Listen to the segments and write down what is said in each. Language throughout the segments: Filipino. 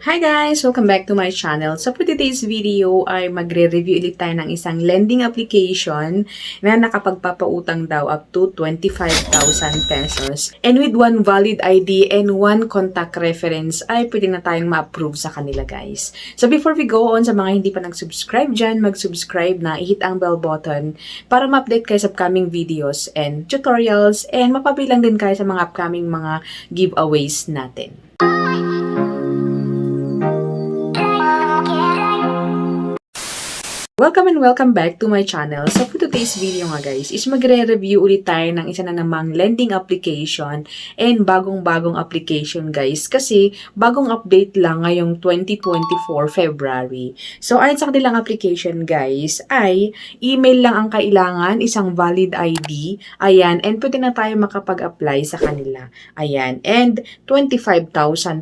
Hi guys! Welcome back to my channel. So for today's video ay magre-review ulit tayo ng isang lending application na nakapagpapautang daw up to 25,000 pesos. And with one valid ID and one contact reference ay pwede na tayong ma-approve sa kanila guys. So before we go on, sa mga hindi pa nag-subscribe dyan, mag-subscribe na, i-hit ang bell button para ma-update kayo sa upcoming videos and tutorials and mapabilang din kayo sa mga upcoming mga giveaways natin. Welcome and welcome back to my channel. So for today's video nga guys, is magre-review ulit tayo ng isa na namang lending application and bagong-bagong application guys. Kasi bagong update lang ngayong 2024 February. So ayon sa kanilang application guys, ay email lang ang kailangan, isang valid ID, ayan, and pwede na tayo makapag-apply sa kanila. Ayan, and 25,000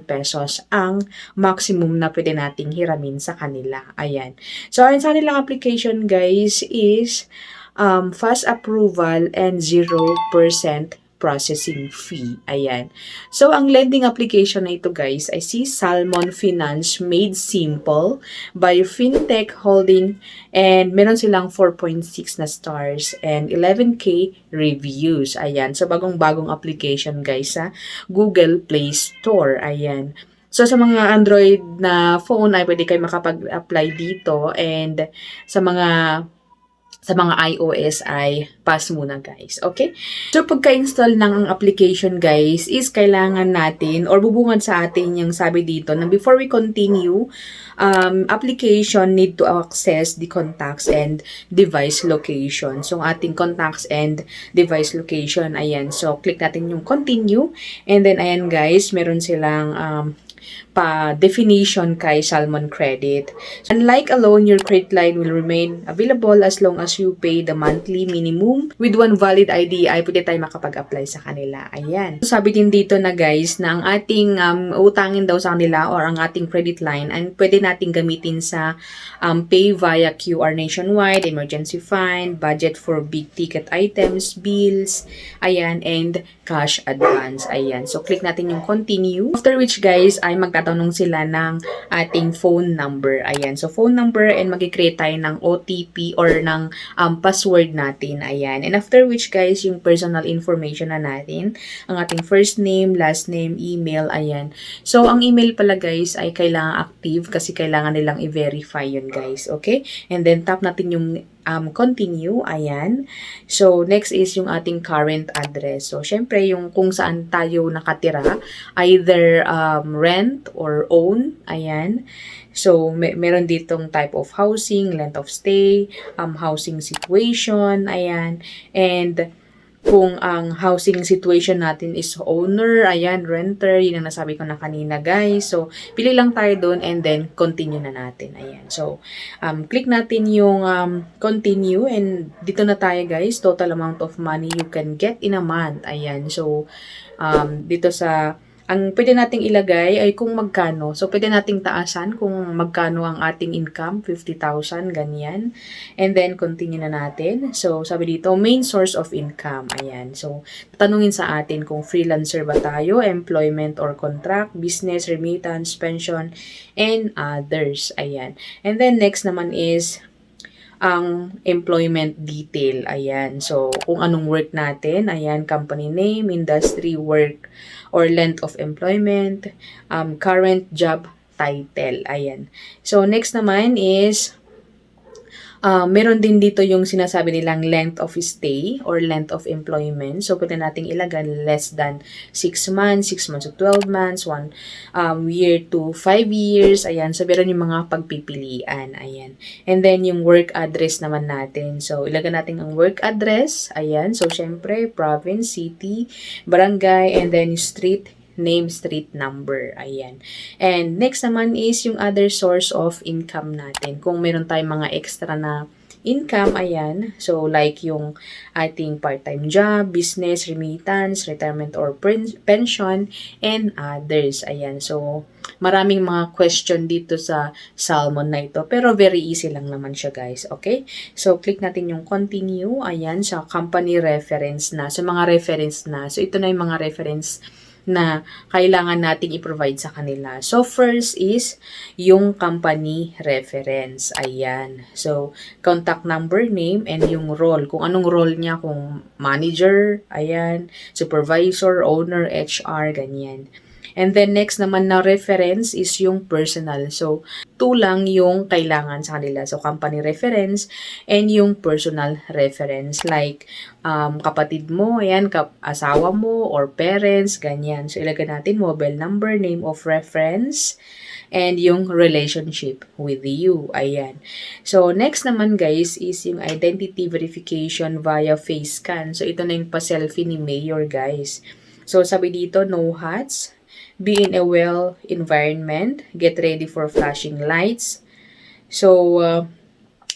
pesos ang maximum na pwede nating hiramin sa kanila. Ayan. So ayon sa kanilang application guys is fast approval and 0% processing fee. Ayan. So ang lending application na ito guys ay si Salmon Finance Made Simple by Fintech Holding and meron silang 4.6 na stars and 11K reviews. Ayan. So bagong-bagong application guys sa Google Play Store. Ayan. So, sa mga Android na phone ay pwede kayo makapag-apply dito and sa mga iOS ay pass muna guys. Okay? So, pagka-install ng ang application guys is kailangan natin or bubungad sa atin yung sabi dito na before we continue, application need to access the contacts and device location. So, ating contacts and device location, ayan. So, click natin yung continue and then ayan guys, meron silang definition kay Salmon Credit. Unlike a loan, your credit line will remain available as long as you pay the monthly minimum. With one valid ID ay pwede tayo makapag-apply sa kanila. Ayan. So, sabi din dito na guys na ang ating utangin daw sa kanila or ang ating credit line ay pwede nating gamitin sa pay via QR nationwide, emergency fund, budget for big ticket items, bills, ayan, and cash advance. Ayan. So, click natin yung continue. After which guys ay magtatanong sila ng ating phone number. Ayan. So, phone number and mag-create tayo ng OTP or ng password natin. Ayan. And after which, guys, yung personal information na natin. Ang ating first name, last name, email. Ayan. So, ang email pala, guys, ay kailangan active kasi kailangan nilang i-verify yun, guys. Okay? And then, tap natin yung continue. Ayan. So, next is yung ating current address. So, syempre, yung kung saan tayo nakatira, either rent or own. Ayan. So, meron ditong type of housing, length of stay, housing situation. Ayan. And kung ang housing situation natin is owner, ayan, renter, yun ang nasabi ko na kanina guys. So, pili lang tayo doon and then continue na natin. Ayan. So, click natin yung continue and dito na tayo guys. Total amount of money you can get in a month. Ayan. So, dito sa ang pwede nating ilagay ay kung magkano. So, pwede nating taasan kung magkano ang ating income, 50,000, ganyan. And then, continue na natin. So, sabi dito, main source of income. Ayan. So, tatanungin sa atin kung freelancer ba tayo, employment or contract, business, remittance, pension, and others. Ayan. And then, next naman is ang employment detail. Ayan. So, kung anong work natin. Ayan, company name, industry, work, or length of employment, current job title. Ayan. So, next naman is meron din dito yung sinasabi nilang length of stay or length of employment. So, pwede nating ilagay less than 6 months, 6 months to 12 months, 1 year to 5 years. Ayan. So, meron yung mga pagpipilian. Ayan. And then, yung work address naman natin. So, ilagay natin ang work address. Ayan. So, syempre, province, city, barangay, and then street name, street number. Ayan. And next naman is yung other source of income natin. Kung meron tayong mga extra na income, ayan. So, like yung ating part-time job, business, remittance, retirement or pension, and others. Ayan. So, maraming mga question dito sa Salmon na ito. Pero very easy lang naman siya, guys. Okay? So, click natin yung continue. Ayan. Sa company reference na. Sa mga reference na. So, ito na yung mga reference na kailangan nating i-provide sa kanila. So, first is yung company reference. Ayan. So, contact number, name, and yung role. Kung anong role niya, kung manager, ayan, supervisor, owner, HR, ganyan. And then next naman na reference is yung personal. So, two lang yung kailangan sa kanila. So, company reference and yung personal reference. Like, kapatid mo, ayan, asawa mo, or parents, ganyan. So, ilagay natin mobile number, name of reference, and yung relationship with you. Ayan. So, next naman guys is yung identity verification via face scan. So, ito na yung pa-selfie ni Mayor guys. So, sabi dito, no hats, be in a well environment, get ready for flashing lights. So,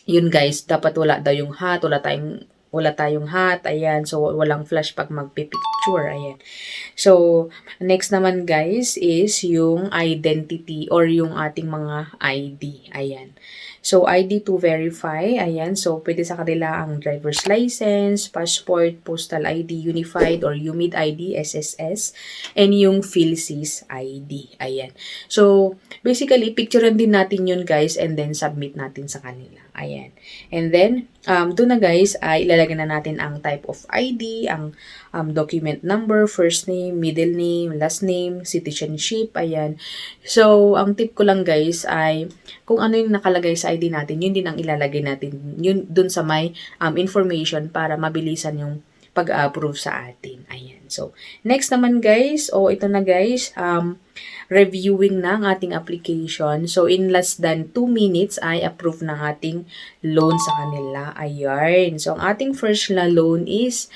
yun guys, dapat wala daw yung hat, wala tayong hat, ayan. So, walang flash pag magpipicture, ayan. So, next naman guys is yung identity or yung ating mga ID, ayan. So, ID to verify, ayan. So, pwede sa kanila ang driver's license, passport, postal ID, unified or UMID ID, SSS, and yung PhilSys ID, ayan. So, basically, picturean din natin yun guys and then submit natin sa kanila, ayan. And then, doon na guys, ilalagay na natin ang type of ID, ang document number, first name, middle name, last name, citizenship, ayan. So, ang tip ko lang guys ay kung ano yung nakalagay sa ID natin, yun din ang ilalagay natin yun dun sa may information para mabilisan yung pag-approve sa atin. Ayan. So, next naman guys, ito na guys, reviewing ng ating application. So, in less than 2 minutes ay approve ng ating loan sa kanila. Ayan. So, ang ating first na loan is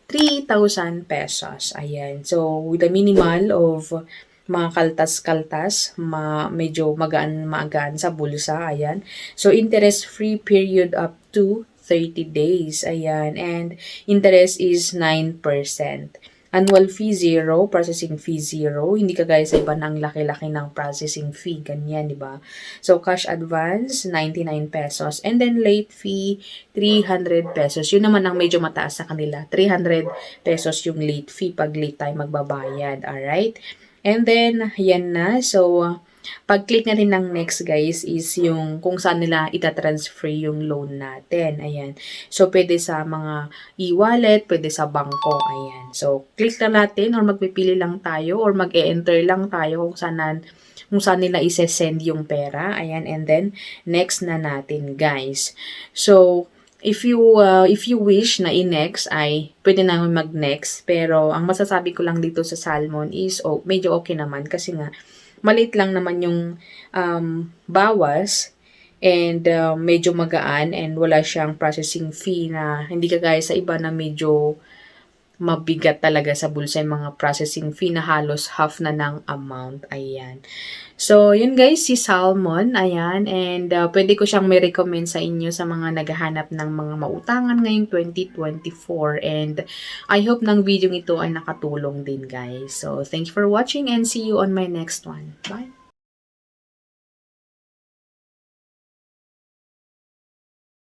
3,000 pesos. Ayan. So, with a minimal of mga kaltas-kaltas, medyo magaan sa bulsa. Ayan. So, interest-free period up to 30 days. Ayan. And interest is 9%. Annual fee 0, processing fee 0. Hindi kagaya sa iba ng laki-laki ng processing fee. Ganyan, di ba? So, cash advance, 99 pesos. And then, late fee, 300 pesos. Yun naman ang medyo mataas sa kanila. 300 pesos yung late fee pag late tayo magbabayad. Alright? And then, yan na. So, pag-click natin ng next guys is yung kung saan nila itatransfer yung loan natin. Ayan. So, pwede sa mga e-wallet, pwede sa bangko. Ayan. So, click na natin or magpipili lang tayo or mag-e-enter lang tayo kung saan nila ise-send yung pera. Ayan. And then, next na natin guys. So, if you wish na i-next ay pwede naman mag-next. Pero, ang masasabi ko lang dito sa Salmon is medyo okay naman kasi nga maliit lang naman yung bawas and medyo magaan and wala siyang processing fee na hindi kagaya sa iba na medyo mabigat talaga sa bulsa yung mga processing fee na halos half na ng amount. Ayan. So, yun guys, si Salmon. Ayan. And pwede ko siyang may recommend sa inyo sa mga naghahanap ng mga mautangan ngayong 2024. And I hope ng video ito ay nakatulong din guys. So, thank you for watching and see you on my next one. Bye!